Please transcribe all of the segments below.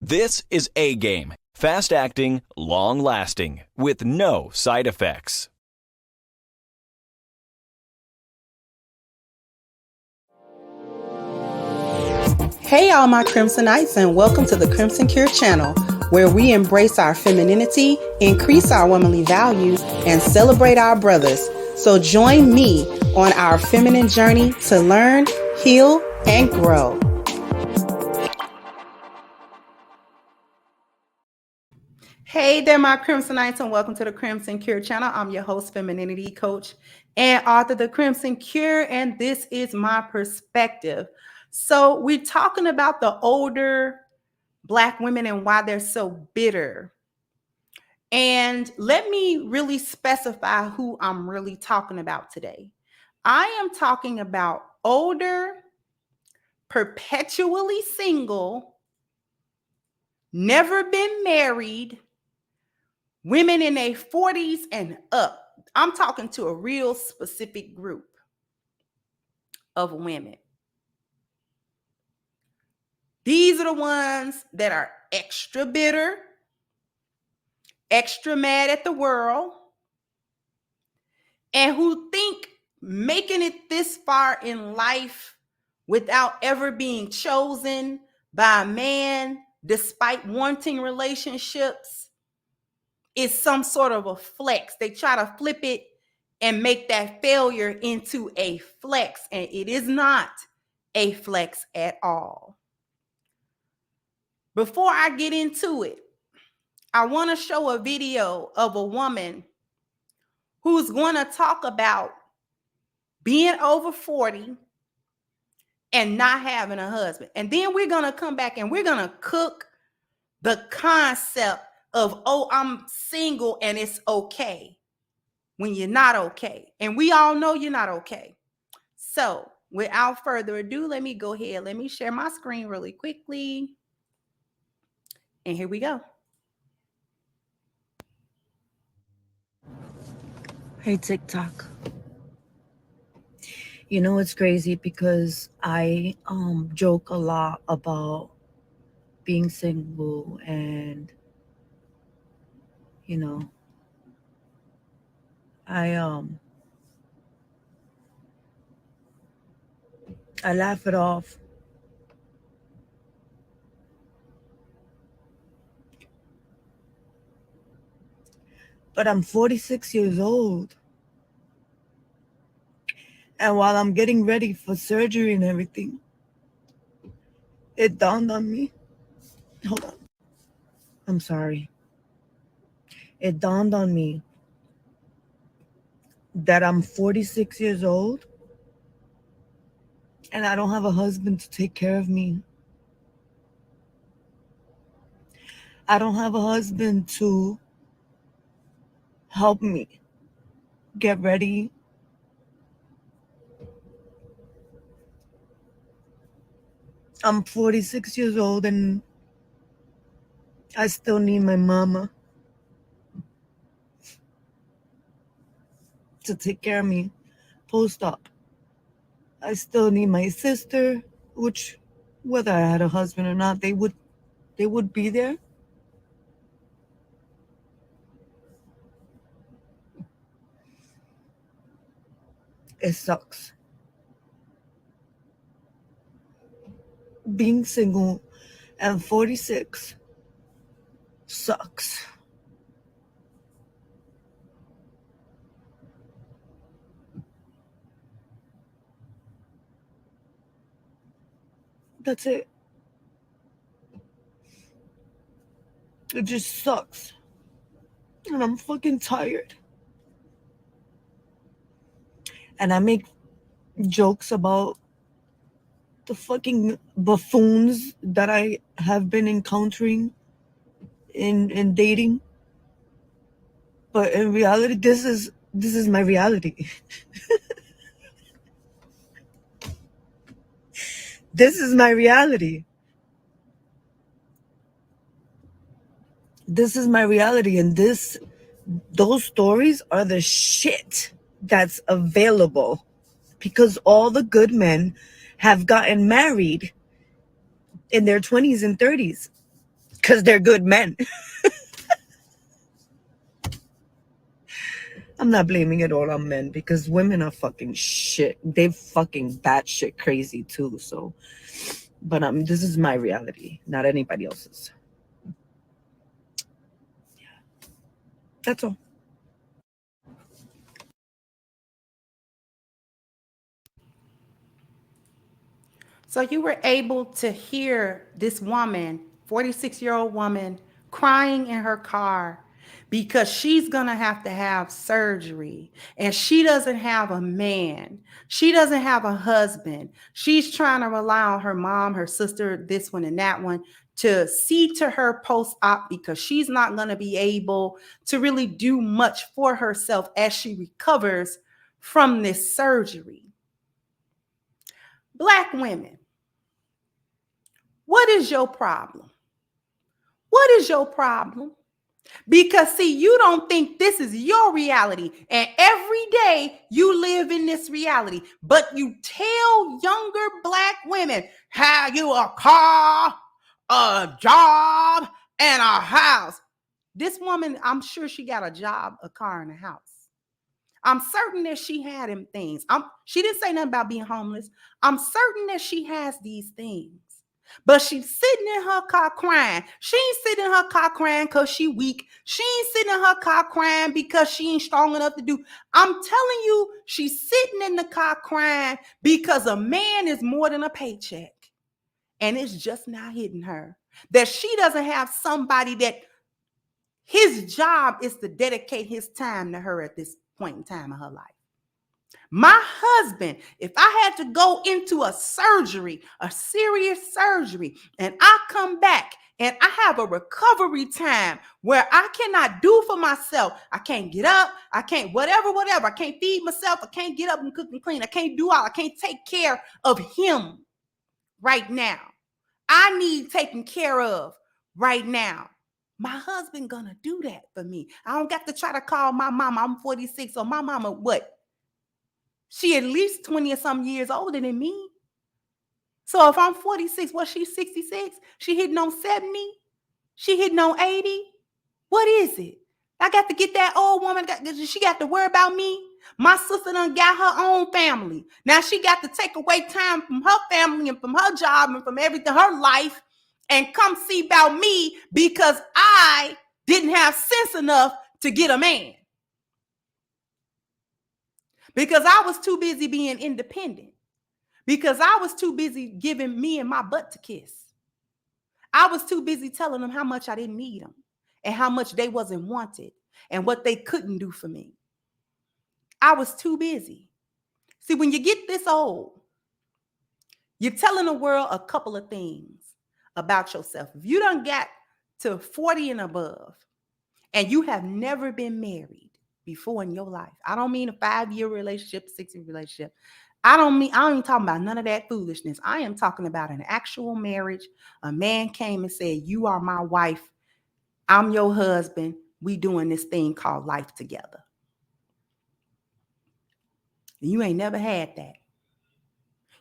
This is A-Game. Fast acting, long lasting, with no side effects. Hey all my Crimsonites, and welcome to the Crimson Cure channel, where we embrace our femininity, increase our womanly values, and celebrate our brothers. So join me on our feminine journey to learn, heal, and grow. Hey there, my Crimsonites, and welcome to the Crimson Cure channel. I'm your host, femininity coach, and author of The Crimson Cure, and this is my perspective. So we're talking about the older Black women and why they're so bitter. And let me really specify who I'm really talking about today. I am talking about older, perpetually single, never been married, women in their 40s and up. I'm talking to a real specific group of women. These are the ones that are extra bitter, extra mad at the world, and who think making it this far in life without ever being chosen by a man, despite wanting relationships, is some sort of a flex. They try to flip it and make that failure into a flex, and it is not a flex at all. Before I get into it, I want to show a video of a woman who's going to talk about being over 40 and not having a husband. And then we're going to come back and we're going to cook the concept of, oh, I'm single and it's okay when you're not okay. And we all know you're not okay. So without further ado, let me go ahead. Let me share my screen really quickly. And here we go. Hey, TikTok. You know, it's crazy because I joke a lot about being single and, you know, I laugh it off. But I'm 46 years old. And while I'm getting ready for surgery and everything, it dawned on me. Hold on. I'm sorry. It dawned on me that I'm 46 years old and I don't have a husband to take care of me. I don't have a husband to help me get ready. I'm 46 years old and I still need my mama to take care of me post-op. I still need my sister, which whether I had a husband or not, they would be there. It sucks. Being single at 46 sucks. That's it. It just sucks. And I'm fucking tired. And I make jokes about the fucking buffoons that I have been encountering in dating. But in reality, this is my reality. This is my reality. This is my reality, and those stories are the shit that's available because all the good men have gotten married in their 20s and 30s. because they're good men. I'm not blaming it all on men because women are fucking shit. They fucking batshit crazy too. So, but this is my reality, not anybody else's. Yeah, that's all. So you were able to hear this woman, 46-year-old woman, crying in her car because she's going to have surgery and she doesn't have a man. She doesn't have a husband. She's trying to rely on her mom, her sister, this one and that one to see to her post-op because she's not going to be able to really do much for herself as she recovers from this surgery. Black women, what is your problem? What is your problem? Because see, you don't think this is your reality. And every day you live in this reality. But you tell younger Black women how you a car, a job, and a house. This woman, I'm sure she got a job, a car, and a house. I'm certain that she had them things. She didn't say nothing about being homeless. I'm certain that she has these things. But she's sitting in her car crying. She ain't sitting in her car crying because she weak. She ain't sitting in her car crying because she ain't strong enough to do. I'm telling you, she's sitting in the car crying because a man is more than a paycheck. And it's just not hitting her. That she doesn't have somebody that his job is to dedicate his time to her at this point in time in her life. My husband, if I had to go into a surgery, a serious surgery, and I come back and I have a recovery time where I cannot do for myself. I can't get up. I can't whatever. I can't feed myself. I can't get up and cook and clean. I can't do all. I can't take care of him right now. I need taken care of right now. My husband gonna do that for me. I don't got to try to call my mama. I'm 46, so my mama what? She at least 20 or some years older than me. So if I'm 46, what, she's 66? She hitting on 70? She hitting on 80? What is it? I got to get that old woman, she got to worry about me? My sister done got her own family. Now she got to take away time from her family and from her job and from everything, her life, and come see about me because I didn't have sense enough to get a man. Because I was too busy being independent. Because I was too busy giving me and my butt to kiss. I was too busy telling them how much I didn't need them and how much they wasn't wanted and what they couldn't do for me. I was too busy. See, when you get this old, you're telling the world a couple of things about yourself. If you done got to 40 and above and you have never been married before in your life, I don't mean a 5-year relationship, 6-year relationship. I ain't talking about none of that foolishness. I am talking about an actual marriage. A man came and said, you are my wife. I'm your husband. We doing this thing called life together. You ain't never had that.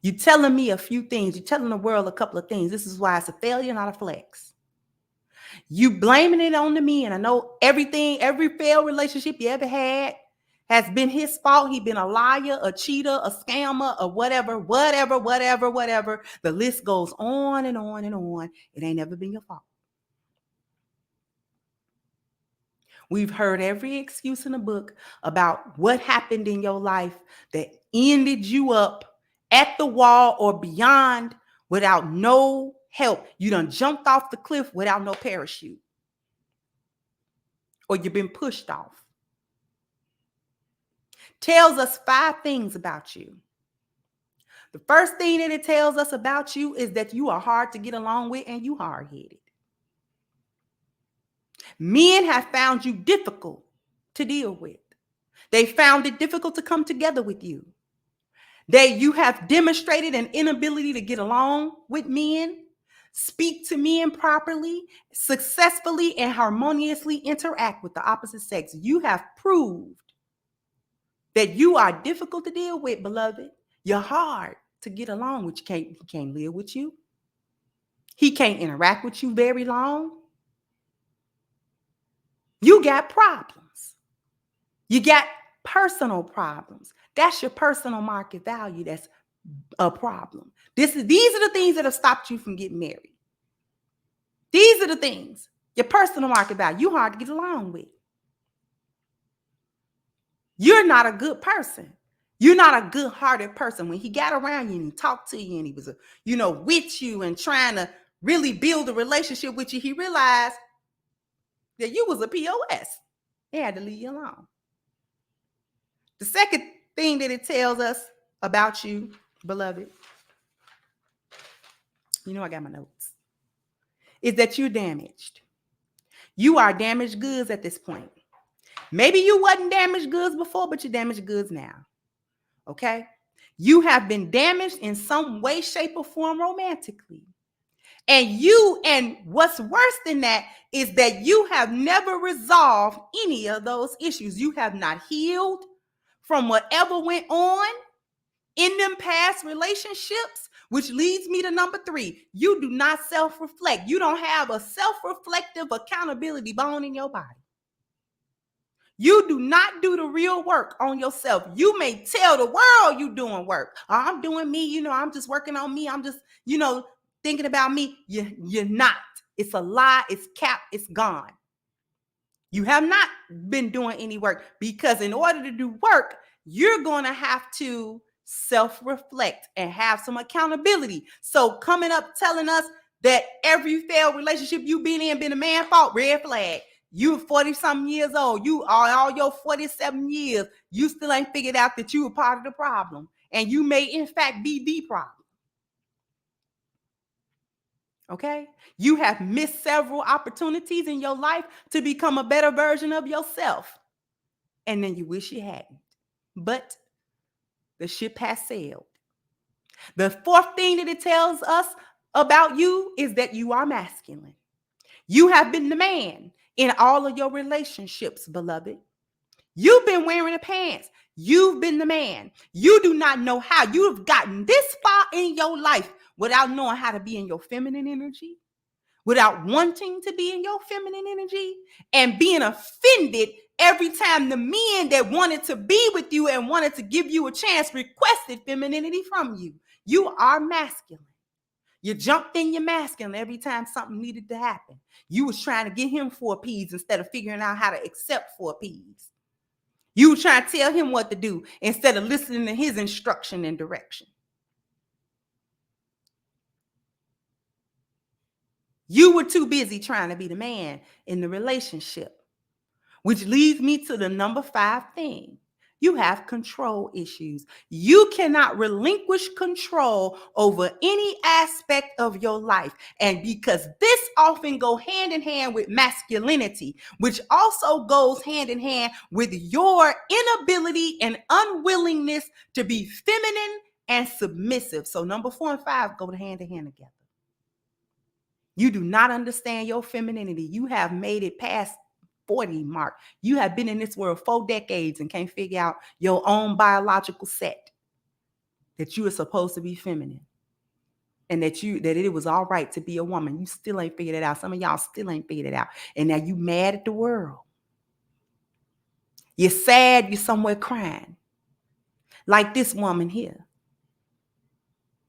You telling me a few things. You're telling the world a couple of things. This is why it's a failure, not a flex. You blaming it on the men. I know every failed relationship you ever had has been his fault. He been a liar, a cheater, a scammer, or whatever. The list goes on and on and on. It ain't never been your fault. We've heard every excuse in the book about what happened in your life that ended you up at the wall or beyond without no help. You done jumped off the cliff without no parachute. Or you've been pushed off. Tells us 5 things about you. The first thing that it tells us about you is that you are hard to get along with and you hard-headed. Men have found you difficult to deal with. They found it difficult to come together with you. You have demonstrated an inability to get along with men, speak to men properly, successfully, and harmoniously interact with the opposite sex. You have proved that you are difficult to deal with, beloved. You're hard to get along with. He can't live with you. He can't interact with you very long. You got problems. You got personal problems. That's your personal market value. That's a problem. These are the things that have stopped you from getting married. These are the things. Your personal market value. You hard to get along with. You're not a good person. You're not a good-hearted person. When he got around you and he talked to you and he was, with you and trying to really build a relationship with you, he realized that you was a POS. He had to leave you alone. The second thing that it tells us about you, beloved, I got my notes, is that you're damaged. You are damaged goods at this point. Maybe you wasn't damaged goods before, but you're damaged goods now. Okay? You have been damaged in some way, shape, or form romantically. And what's worse than that is that you have never resolved any of those issues. You have not healed from whatever went on in them past relationships, which leads me to number 3. You do not self-reflect. You don't have a self-reflective accountability bone in your body. You do not do the real work on yourself. You may tell the world you're doing work. I'm doing me, I'm just working on me. I'm just, thinking about me. You're not. It's a lie. It's capped. It's gone. You have not been doing any work, because in order to do work, you're going to have to self-reflect and have some accountability. So coming up telling us that every failed relationship you've been in been a man's fault, red flag. You 40-something years old. You are all your 47 years. You still ain't figured out that you were part of the problem. And you may, in fact, be the problem. Okay? You have missed several opportunities in your life to become a better version of yourself. And then you wish you hadn't. But the ship has sailed. The fourth thing that it tells us about you is that you are masculine. You have been the man in all of your relationships, beloved. You've been wearing the pants. You've been the man. You do not know how. You have gotten this far in your life without knowing how to be in your feminine energy, without wanting to be in your feminine energy, and being offended every time the men that wanted to be with you and wanted to give you a chance requested femininity from you. You are masculine. You jumped in your masculine every time something needed to happen. You was trying to get him 4 P's instead of figuring out how to accept 4 P's. You were trying to tell him what to do instead of listening to his instruction and direction. You were too busy trying to be the man in the relationship, which leads me to the number 5 thing. You have control issues. You cannot relinquish control over any aspect of your life. And because this often goes hand in hand with masculinity, which also goes hand in hand with your inability and unwillingness to be feminine and submissive. So number 4 and 5 go hand in hand together. You do not understand your femininity. You have made it past 40 mark. You have been in this world 4 decades and can't figure out your own biological set that you are supposed to be feminine and that it was all right to be a woman. You still ain't figured it out. Some of y'all still ain't figured it out. And now you mad at the world. You're sad. You're somewhere crying. Like this woman here.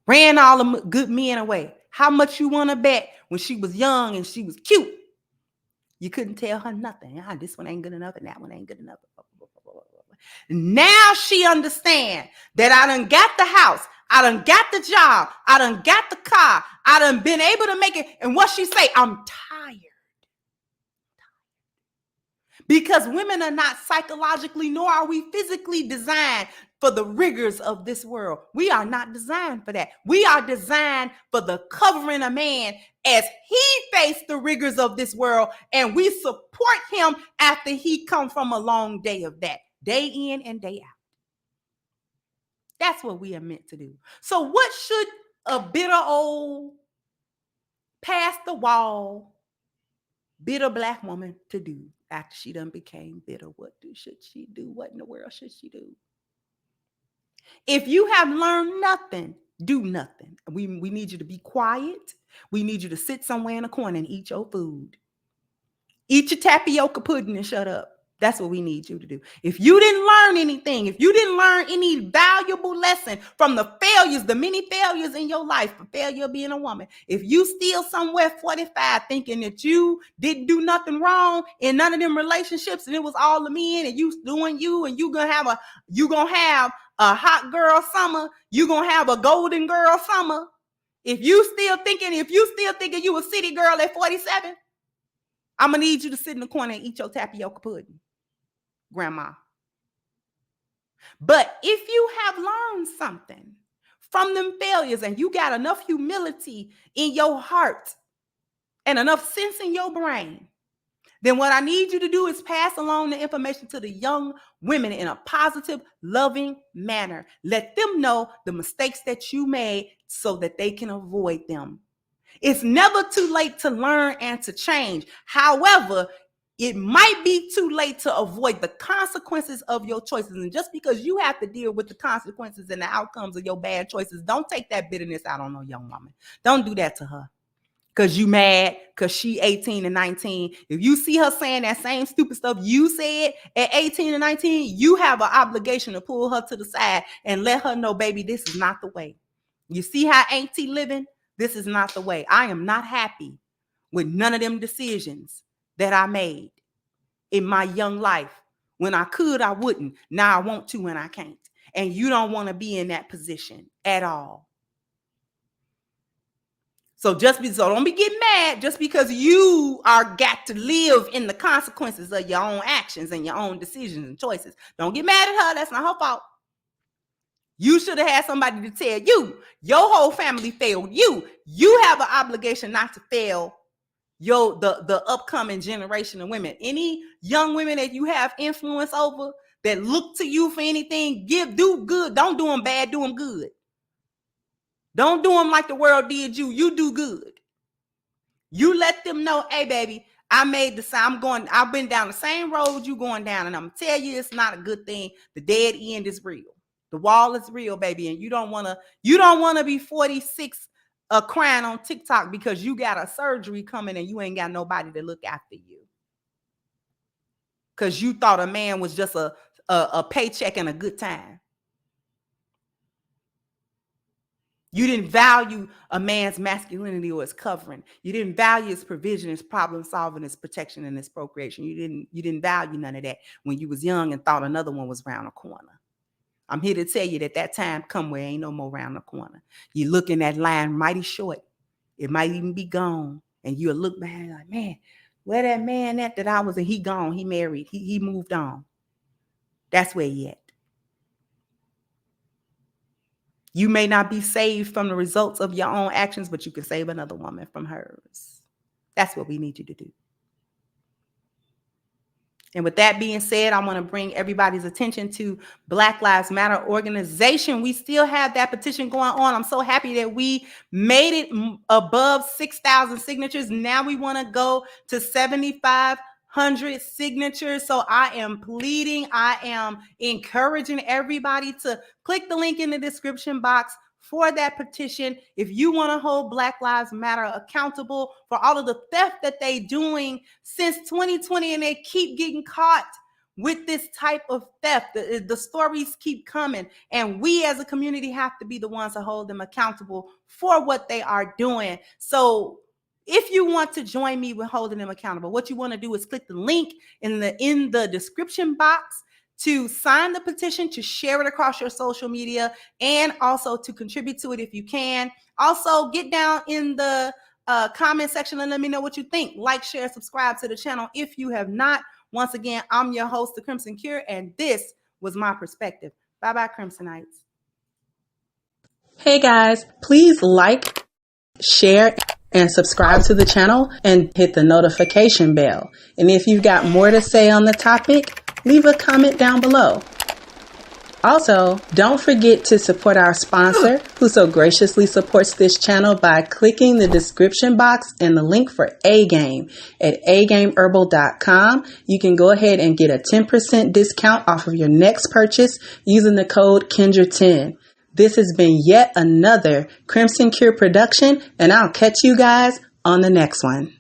Ran all the good men away. How much you want to bet when she was young and she was cute? You couldn't tell her nothing. This one ain't good enough and that one ain't good enough. Now she understands that I done got the house. I done got the job. I done got the car. I done been able to make it. And what she say? I'm tired. Because women are not psychologically, nor are we physically designed for the rigors of this world. We are not designed for that. We are designed for the covering a man as he faced the rigors of this world, and we support him after he come from a long day of that, day in and day out. That's what we are meant to do. So what should a bitter old, past the wall, bitter Black woman to do after she done became bitter? Should she do? What in the world should she do? If you have learned nothing, do nothing. We need you to be quiet. We need you to sit somewhere in a corner and eat your food. Eat your tapioca pudding and shut up. That's what we need you to do. If you didn't learn anything, if you didn't learn any valuable lesson from the failures, the many failures in your life, the failure of being a woman, if you still somewhere 45 thinking that you didn't do nothing wrong in none of them relationships and it was all the men and you doing you and you gonna have a hot girl summer, you gonna have a golden girl summer. If you still thinking you a city girl at 47, I'm gonna need you to sit in the corner and eat your tapioca pudding, grandma. But if you have learned something from them failures and you got enough humility in your heart and enough sense in your brain, then what I need you to do is pass along the information to the young women in a positive, loving manner. Let them know the mistakes that you made so that they can avoid them. It's never too late to learn and to change. However, it might be too late to avoid the consequences of your choices. And just because you have to deal with the consequences and the outcomes of your bad choices, don't take that bitterness out on no young woman. Don't do that to her. Because you mad because she 18 and 19. If you see her saying that same stupid stuff you said at 18 and 19, you have an obligation to pull her to the side and let her know, baby, this is not the way. You see how auntie living? This is not the way. I am not happy with none of them decisions that I made in my young life. When I could, I wouldn't. Now I want to and I can't. And you don't want to be in that position at all. So don't be getting mad just because you are got to live in the consequences of your own actions and your own decisions and choices. Don't get mad at her. That's not her fault. You should have had somebody to tell you, your whole family failed you. You have an obligation not to fail the upcoming generation of women. Any young women that you have influence over that look to you for anything, do good. Don't do them bad, do them good. Don't do them like the world did you. You do good. You let them know, hey, baby, I've been down the same road you going down, and I'm gonna tell you it's not a good thing. The dead end is real. The wall is real, baby, and you don't wanna be 46 crying on TikTok because you got a surgery coming and you ain't got nobody to look after you. Because you thought a man was just a paycheck and a good time. You didn't value a man's masculinity or his covering. You didn't value his provision, his problem solving, his protection, and his procreation. You didn't value none of that when you was young and thought another one was around the corner. I'm here to tell you that time come where ain't no more around the corner. You look in that line mighty short. It might even be gone. And you'll look behind like, man, where that man at that I was, and he gone, he married, he moved on. That's where he at. You may not be saved from the results of your own actions, but you can save another woman from hers. That's what we need you to do. And with that being said, I want to bring everybody's attention to Black Lives Matter organization. We still have that petition going on. I'm so happy that we made it above 6,000 signatures. Now we want to go to 7,500 signatures. So I am pleading, I am encouraging everybody to click the link in the description box for that petition. If you want to hold Black Lives Matter accountable for all of the theft that they doing since 2020, and they keep getting caught with this type of theft. The stories keep coming, and we as a community have to be the ones to hold them accountable for what they are doing. So if you want to join me with holding them accountable, what you want to do is click the link in the description box to sign the petition, to share it across your social media, and also to contribute to it if you can. Also, get down in the comment section and let me know what you think. Like, share, subscribe to the channel if you have not. Once again, I'm your host, The Crimson Cure, and this was my perspective. Bye-bye, Crimsonites. Hey guys, please like, share, and subscribe to the channel and hit the notification bell. And if you've got more to say on the topic, leave a comment down below. Also, don't forget to support our sponsor who so graciously supports this channel by clicking the description box and the link for A-Game at agameherbal.com. You can go ahead and get a 10% discount off of your next purchase using the code Kendra10. This has been yet another Crimson Cure production, and I'll catch you guys on the next one.